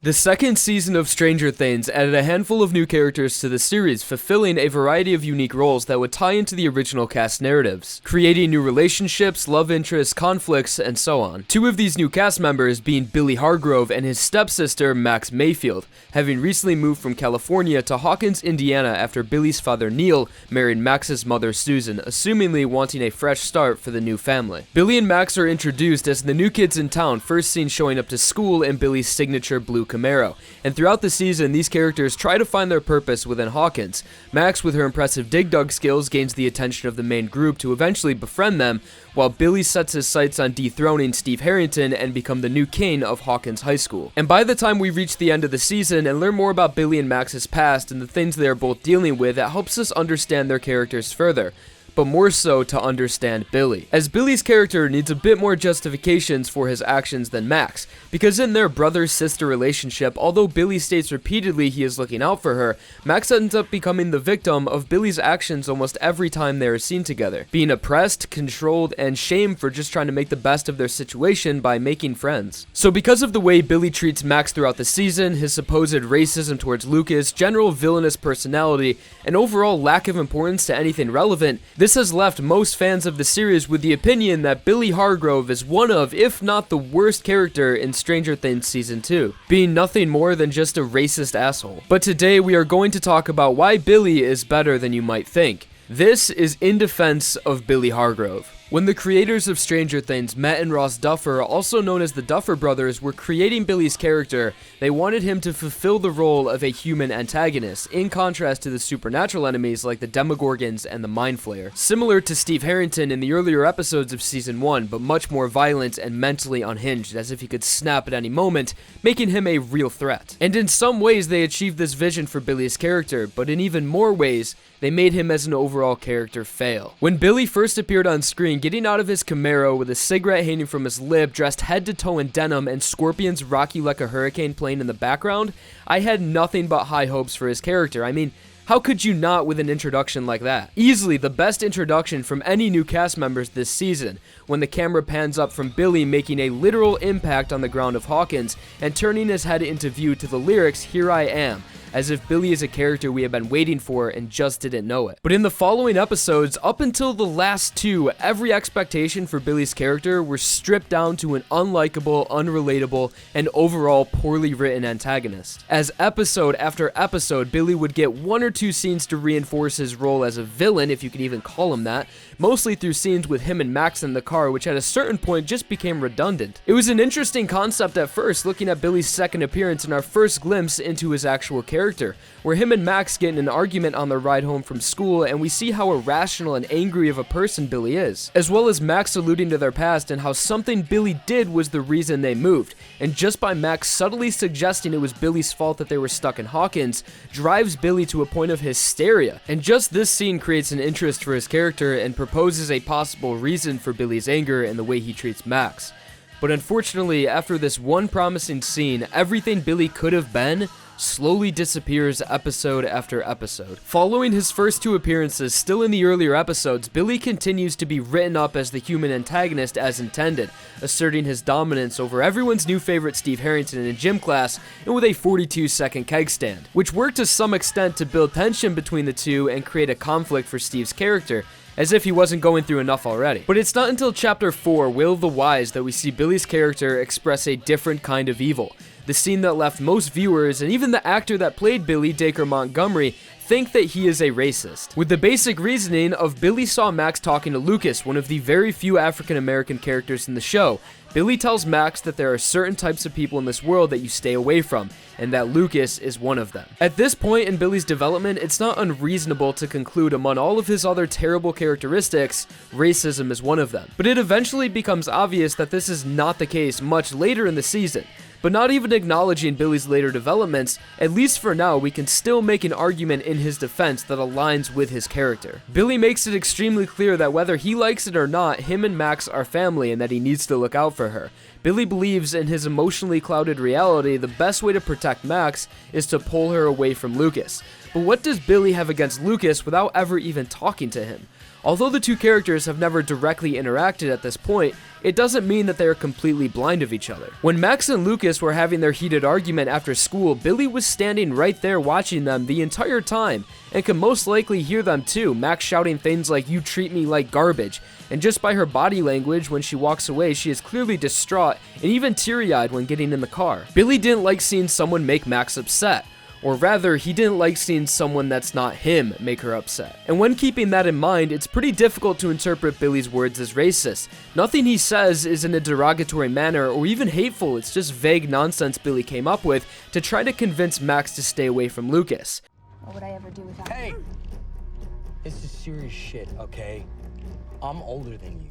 The second season of Stranger Things added a handful of new characters to the series, fulfilling a variety of unique roles that would tie into the original cast narratives, creating new relationships, love interests, conflicts, and so on. Two of these new cast members being Billy Hargrove and his stepsister Max Mayfield, having recently moved from California to Hawkins, Indiana after Billy's father Neil married Max's mother Susan, assumingly wanting a fresh start for the new family. Billy and Max are introduced as the new kids in town, first seen showing up to school in Billy's signature blue Camaro, and throughout the season these characters try to find their purpose within Hawkins. Max, with her impressive dig dug skills, gains the attention of the main group to eventually befriend them, while Billy sets his sights on dethroning Steve Harrington and become the new king of Hawkins High School. And by the time we reach the end of the season and learn more about Billy and Max's past and the things they are both dealing with, it helps us understand their characters further, but more so to understand Billy, as Billy's character needs a bit more justifications for his actions than Max, because in their brother-sister relationship, although Billy states repeatedly he is looking out for her, Max ends up becoming the victim of Billy's actions almost every time they are seen together, being oppressed, controlled, and shamed for just trying to make the best of their situation by making friends. So because of the way Billy treats Max throughout the season, his supposed racism towards Lucas, general villainous personality, and overall lack of importance to anything relevant, this has left most fans of the series with the opinion that Billy Hargrove is one of, if not the worst character in Stranger Things Season 2, being nothing more than just a racist asshole. But today we are going to talk about why Billy is better than you might think. This is in defense of Billy Hargrove. When the creators of Stranger Things, Matt and Ross Duffer, also known as the Duffer Brothers, were creating Billy's character, they wanted him to fulfill the role of a human antagonist, in contrast to the supernatural enemies like the Demogorgons and the Mind Flayer. Similar to Steve Harrington in the earlier episodes of Season 1, but much more violent and mentally unhinged, as if he could snap at any moment, making him a real threat. And in some ways they achieved this vision for Billy's character, but in even more ways, they made him as an overall character fail. When Billy first appeared on screen, getting out of his Camaro with a cigarette hanging from his lip, dressed head to toe in denim, and Scorpion's Rock You Like a Hurricane playing in the background, I had nothing but high hopes for his character. I mean, how could you not with an introduction like that? Easily the best introduction from any new cast members this season, when the camera pans up from Billy making a literal impact on the ground of Hawkins and turning his head into view to the lyrics, "Here I Am," as if Billy is a character we have been waiting for and just didn't know it. But in the following episodes, up until the last two, every expectation for Billy's character were stripped down to an unlikable, unrelatable, and overall poorly written antagonist. As episode after episode, Billy would get one or two scenes to reinforce his role as a villain, if you can even call him that, mostly through scenes with him and Max in the car, which at a certain point just became redundant. It was an interesting concept at first, looking at Billy's second appearance and our first glimpse into his actual character, where him and Max get in an argument on their ride home from school, and we see how irrational and angry of a person Billy is, as well as Max alluding to their past and how something Billy did was the reason they moved, and just by Max subtly suggesting it was Billy's fault that they were stuck in Hawkins, drives Billy to a point of hysteria, and just this scene creates an interest for his character and proposes a possible reason for Billy's anger and the way he treats Max. But unfortunately, after this one promising scene, everything Billy could have been slowly disappears episode after episode. Following his first two appearances, still in the earlier episodes, Billy continues to be written up as the human antagonist as intended, asserting his dominance over everyone's new favorite Steve Harrington in gym class, and with a 42-second keg stand, which worked to some extent to build tension between the two and create a conflict for Steve's character, as if he wasn't going through enough already. But it's not until Chapter 4, Will of the Wise, that we see Billy's character express a different kind of evil. The scene that left most viewers, and even the actor that played Billy, Dacre Montgomery, think that he is a racist, with the basic reasoning of Billy saw Max talking to Lucas, one of the very few African-American characters in the show. Billy tells Max that there are certain types of people in this world that you stay away from, and that Lucas is one of them. At this point in Billy's development, it's not unreasonable to conclude among all of his other terrible characteristics, racism is one of them. But it eventually becomes obvious that this is not the case much later in the season. But not even acknowledging Billy's later developments, at least for now, we can still make an argument in his defense that aligns with his character. Billy makes it extremely clear that whether he likes it or not, him and Max are family and that he needs to look out for her. Billy believes in his emotionally clouded reality, the best way to protect Max is to pull her away from Lucas. But what does Billy have against Lucas without ever even talking to him? Although the two characters have never directly interacted at this point, it doesn't mean that they are completely blind of each other. When Max and Lucas were having their heated argument after school, Billy was standing right there watching them the entire time, and could most likely hear them too, Max shouting things like, "You treat me like garbage," and just by her body language when she walks away, she is clearly distraught and even teary-eyed when getting in the car. Billy didn't like seeing someone make Max upset. Or rather, he didn't like seeing someone that's not him make her upset. And when keeping that in mind, it's pretty difficult to interpret Billy's words as racist. Nothing he says is in a derogatory manner or even hateful, it's just vague nonsense Billy came up with to try to convince Max to stay away from Lucas. What would I ever do without you? Hey! This is serious shit, okay? I'm older than you.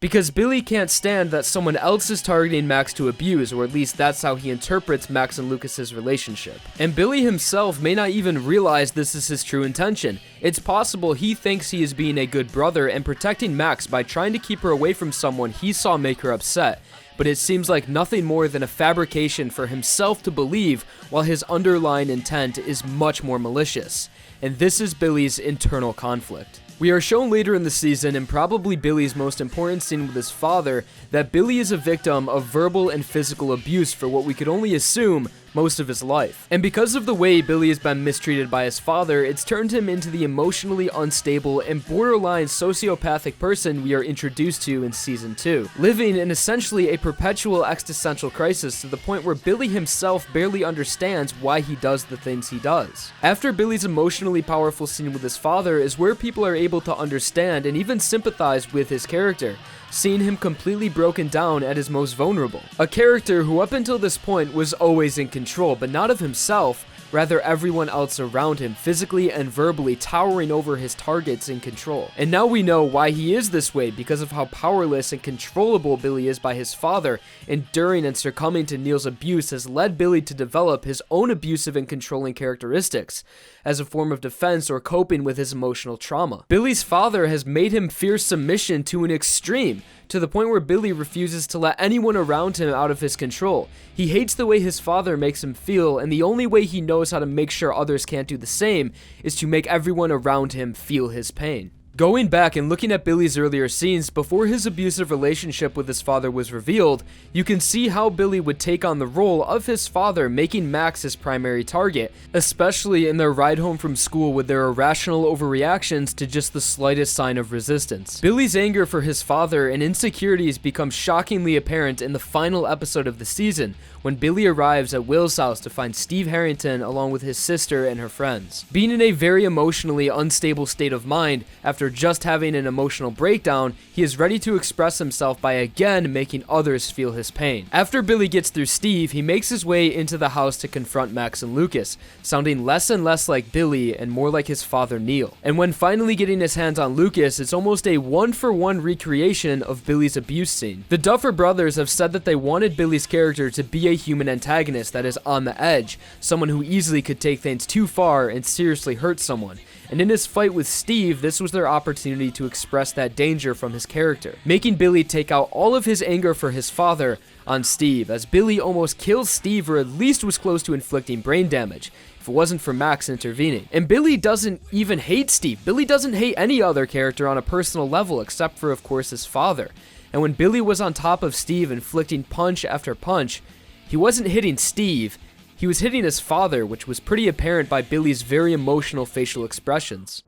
Because Billy can't stand that someone else is targeting Max to abuse, or at least that's how he interprets Max and Lucas's relationship. And Billy himself may not even realize this is his true intention. It's possible he thinks he is being a good brother and protecting Max by trying to keep her away from someone he saw make her upset, but it seems like nothing more than a fabrication for himself to believe, while his underlying intent is much more malicious. And this is Billy's internal conflict. We are shown later in the season, and probably Billy's most important scene with his father, that Billy is a victim of verbal and physical abuse for what we could only assume most of his life. And because of the way Billy has been mistreated by his father, it's turned him into the emotionally unstable and borderline sociopathic person we are introduced to in season 2, living in essentially a perpetual existential crisis to the point where Billy himself barely understands why he does the things he does. After Billy's emotionally powerful scene with his father is where people are able to understand and even sympathize with his character, seeing him completely broken down at his most vulnerable. A character who up until this point was always in control, but not of himself, rather everyone else around him, physically and verbally towering over his targets in control. And now we know why he is this way, because of how powerless and controllable Billy is by his father. Enduring and succumbing to Neil's abuse has led Billy to develop his own abusive and controlling characteristics as a form of defense or coping with his emotional trauma. Billy's father has made him fear submission to an extreme, to the point where Billy refuses to let anyone around him out of his control. He hates the way his father makes him feel, and the only way he knows how to make sure others can't do the same is to make everyone around him feel his pain. Going back and looking at Billy's earlier scenes before his abusive relationship with his father was revealed, you can see how Billy would take on the role of his father, making Max his primary target, especially in their ride home from school with their irrational overreactions to just the slightest sign of resistance. Billy's anger for his father and insecurities become shockingly apparent in the final episode of the season, when Billy arrives at Will's house to find Steve Harrington along with his sister and her friends. Being in a very emotionally unstable state of mind, after just having an emotional breakdown, he is ready to express himself by again making others feel his pain. After Billy gets through Steve, he makes his way into the house to confront Max and Lucas, sounding less and less like Billy and more like his father Neil. And when finally getting his hands on Lucas, it's almost a one-for-one recreation of Billy's abuse scene. The Duffer brothers have said that they wanted Billy's character to be a human antagonist that is on the edge, someone who easily could take things too far and seriously hurt someone. And in his fight with Steve, this was their opportunity to express that danger from his character, making Billy take out all of his anger for his father on Steve, as Billy almost kills Steve, or at least was close to inflicting brain damage, if it wasn't for Max intervening. And Billy doesn't even hate Steve. Billy doesn't hate any other character on a personal level, except for, of course, his father. And when Billy was on top of Steve, inflicting punch after punch, he wasn't hitting Steve, he was hitting his father, which was pretty apparent by Billy's very emotional facial expressions.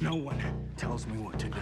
No one tells me what to do.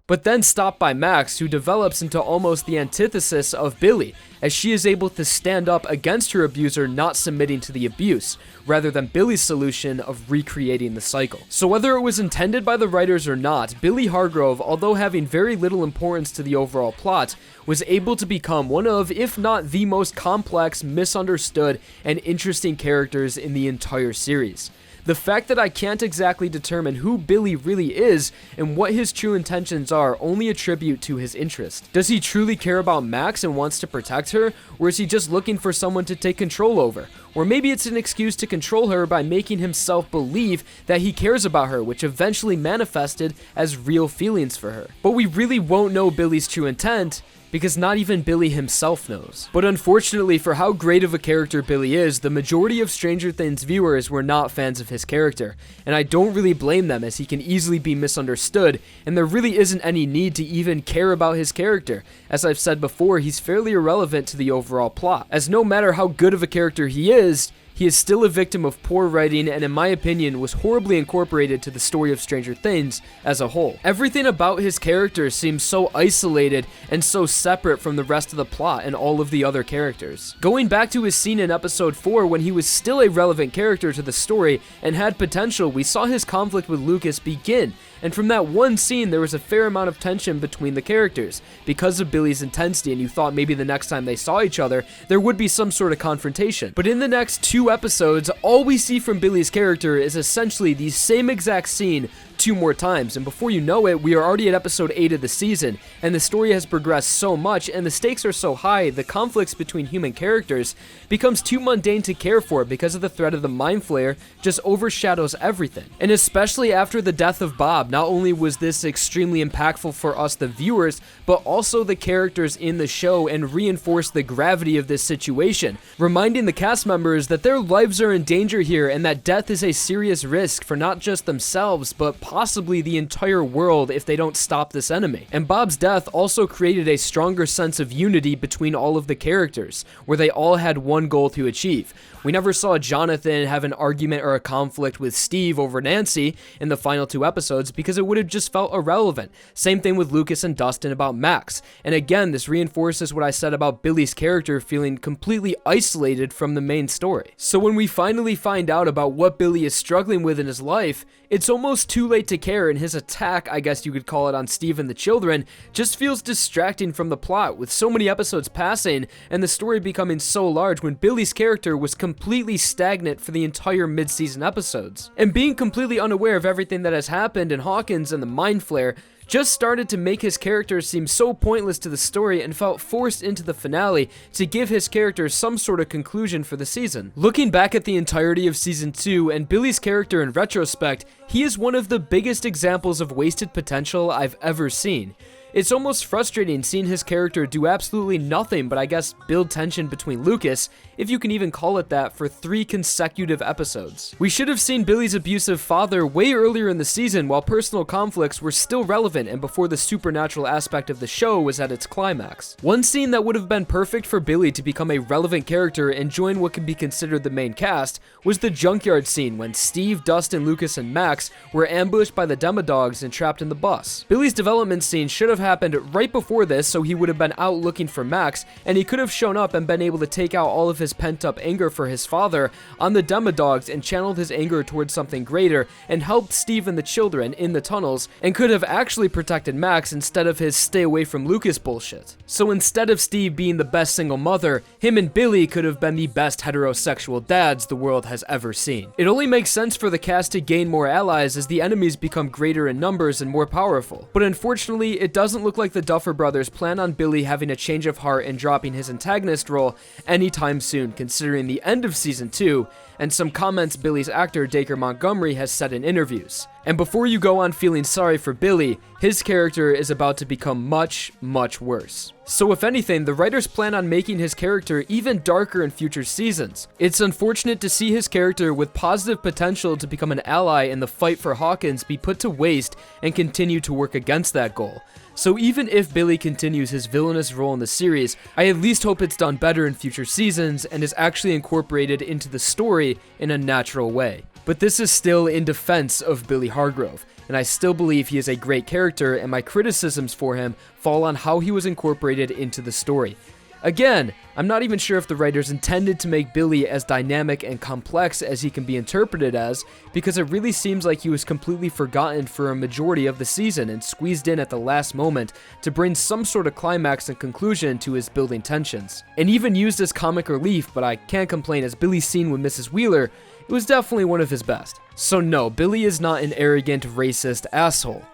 But then stopped by Max, who develops into almost the antithesis of Billy, as she is able to stand up against her abuser not submitting to the abuse, rather than Billy's solution of recreating the cycle. So whether it was intended by the writers or not, Billy Hargrove, although having very little importance to the overall plot, was able to become one of, if not the most complex, misunderstood, and interesting characters in the entire series. The fact that I can't exactly determine who Billy really is and what his true intentions are only attribute to his interest. Does he truly care about Max and wants to protect her, or is he just looking for someone to take control over? Or maybe it's an excuse to control her by making himself believe that he cares about her, which eventually manifested as real feelings for her. But we really won't know Billy's true intent because not even Billy himself knows. But unfortunately for how great of a character Billy is, the majority of Stranger Things viewers were not fans of his character, and I don't really blame them, as he can easily be misunderstood, and there really isn't any need to even care about his character. As I've said before, he's fairly irrelevant to the overall plot, as no matter how good of a character he is still a victim of poor writing and, in my opinion, was horribly incorporated to the story of Stranger Things as a whole. Everything about his character seems so isolated and so separate from the rest of the plot and all of the other characters. Going back to his scene in episode 4 when he was still a relevant character to the story and had potential, we saw his conflict with Lucas begin, and from that one scene there was a fair amount of tension between the characters because of Billy's intensity, and you thought maybe the next time they saw each other there would be some sort of confrontation. But in the next 2 episodes, all we see from Billy's character is essentially the same exact scene 2 more times, and before you know it, we are already at episode 8 of the season, and the story has progressed so much and the stakes are so high, the conflicts between human characters becomes too mundane to care for because of the threat of the Mind Flayer just overshadows everything. And especially after the death of Bob, not only was this extremely impactful for us the viewers, but also the characters in the show, and reinforced the gravity of this situation, reminding the cast members that their lives are in danger here and that death is a serious risk for not just themselves, but possibly the entire world if they don't stop this enemy. And Bob's death also created a stronger sense of unity between all of the characters, where they all had one goal to achieve. We never saw Jonathan have an argument or a conflict with Steve over Nancy in the final 2 episodes because it would have just felt irrelevant. Same thing with Lucas and Dustin about Max. And again, this reinforces what I said about Billy's character feeling completely isolated from the main story. So when we finally find out about what Billy is struggling with in his life, it's almost too late to care, and his attack, I guess you could call it, on Steve and the children just feels distracting from the plot, with so many episodes passing and the story becoming so large when Billy's character was completely stagnant for the entire mid-season episodes. And being completely unaware of everything that has happened in Hawkins and the Mind Flayer just started to make his character seem so pointless to the story and felt forced into the finale to give his character some sort of conclusion for the season. Looking back at the entirety of season 2 and Billy's character in retrospect, he is one of the biggest examples of wasted potential I've ever seen. It's almost frustrating seeing his character do absolutely nothing but I guess build tension between Lucas, if you can even call it that, for 3 consecutive episodes. We should have seen Billy's abusive father way earlier in the season while personal conflicts were still relevant and before the supernatural aspect of the show was at its climax. One scene that would have been perfect for Billy to become a relevant character and join what could be considered the main cast was the junkyard scene when Steve, Dustin, Lucas, and Max were ambushed by the Demodogs and trapped in the bus. Billy's development scene should have happened right before this, so he would have been out looking for Max, and he could have shown up and been able to take out all of his pent-up anger for his father on the Demodogs and channeled his anger towards something greater and helped Steve and the children in the tunnels, and could have actually protected Max instead of his stay away from Lucas bullshit. So instead of Steve being the best single mother, him and Billy could have been the best heterosexual dads the world has ever seen. It only makes sense for the cast to gain more allies as the enemies become greater in numbers and more powerful. But unfortunately, it doesn't look like the Duffer Brothers plan on Billy having a change of heart and dropping his antagonist role anytime soon, considering the end of season 2 and some comments Billy's actor Dacre Montgomery has said in interviews. And before you go on feeling sorry for Billy, his character is about to become much, much worse. So if anything, the writers plan on making his character even darker in future seasons. It's unfortunate to see his character with positive potential to become an ally in the fight for Hawkins be put to waste and continue to work against that goal. So even if Billy continues his villainous role in the series, I at least hope it's done better in future seasons and is actually incorporated into the story in a natural way. But this is still in defense of Billy Hargrove, and I still believe he is a great character, and my criticisms for him fall on how he was incorporated into the story. Again, I'm not even sure if the writers intended to make Billy as dynamic and complex as he can be interpreted as, because it really seems like he was completely forgotten for a majority of the season and squeezed in at the last moment to bring some sort of climax and conclusion to his building tensions. And even used as comic relief, but I can't complain, as Billy's scene with Mrs. Wheeler, it was definitely one of his best. So no, Billy is not an arrogant, racist asshole.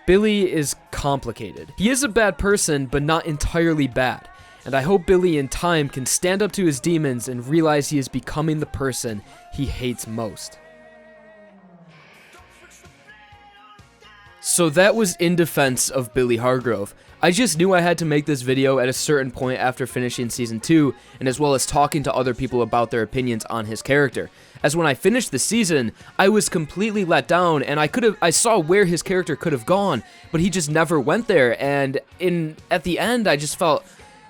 Billy is complicated. He is a bad person, but not entirely bad. And I hope Billy in time can stand up to his demons and realize he is becoming the person he hates most. So that was in defense of Billy Hargrove. I just knew I had to make this video at a certain point after finishing Season 2, and as well as talking to other people about their opinions on his character. As when I finished the season, I was completely let down, and I saw where his character could have gone, but he just never went there, and at the end, I just felt,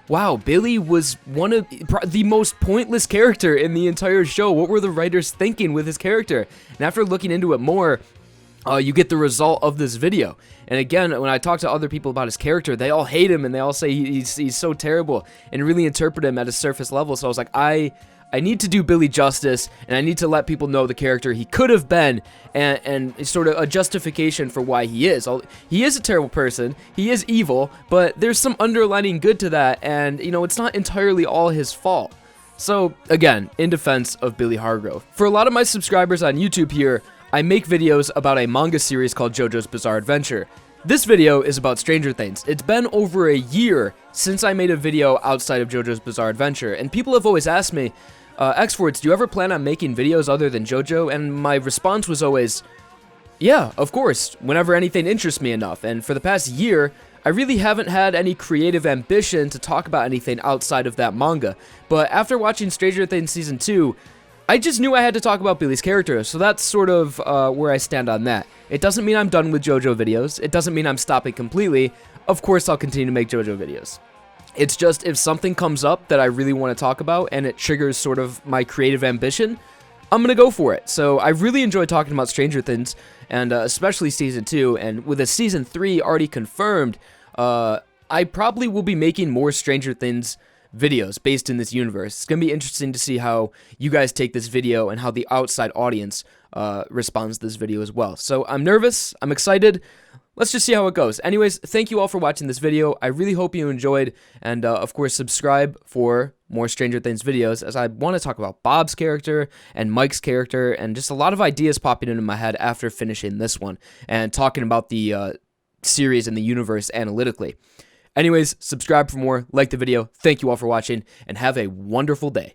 wow, Billy was one of the most pointless character in the entire show. What were the writers thinking with his character? And after looking into it more, you get the result of this video. And again, when I talk to other people about his character, they all hate him and they all say he's so terrible and really interpret him at a surface level. So I was like, I need to do Billy justice, and I need to let people know the character he could have been, and sort of a justification for why he is. He is a terrible person, he is evil, but there's some underlining good to that, and you know, it's not entirely all his fault. So again, in defense of Billy Hargrove. For a lot of my subscribers on YouTube here, I make videos about a manga series called JoJo's Bizarre Adventure. This video is about Stranger Things. It's been over a year since I made a video outside of JoJo's Bizarre Adventure, and people have always asked me, xForts, do you ever plan on making videos other than JoJo? And my response was always, yeah, of course, whenever anything interests me enough. And for the past year, I really haven't had any creative ambition to talk about anything outside of that manga. But after watching Stranger Things Season 2, I just knew I had to talk about Billy's character, so that's sort of where I stand on that. It doesn't mean I'm done with JoJo videos. It doesn't mean I'm stopping completely. Of course, I'll continue to make JoJo videos. It's just if something comes up that I really want to talk about and it triggers sort of my creative ambition, I'm going to go for it. So I really enjoy talking about Stranger Things, and especially Season 2, and with a Season 3 already confirmed, I probably will be making more Stranger Things videos based in this universe. It's going to be interesting to see how you guys take this video and how the outside audience responds to this video as well. So I'm nervous, I'm excited, let's just see how it goes. Anyways, thank you all for watching this video. I really hope you enjoyed, and of course subscribe for more Stranger Things videos, as I want to talk about Bob's character and Mike's character and just a lot of ideas popping into my head after finishing this one and talking about the series and the universe analytically. Anyways, subscribe for more, like the video, thank you all for watching, and have a wonderful day.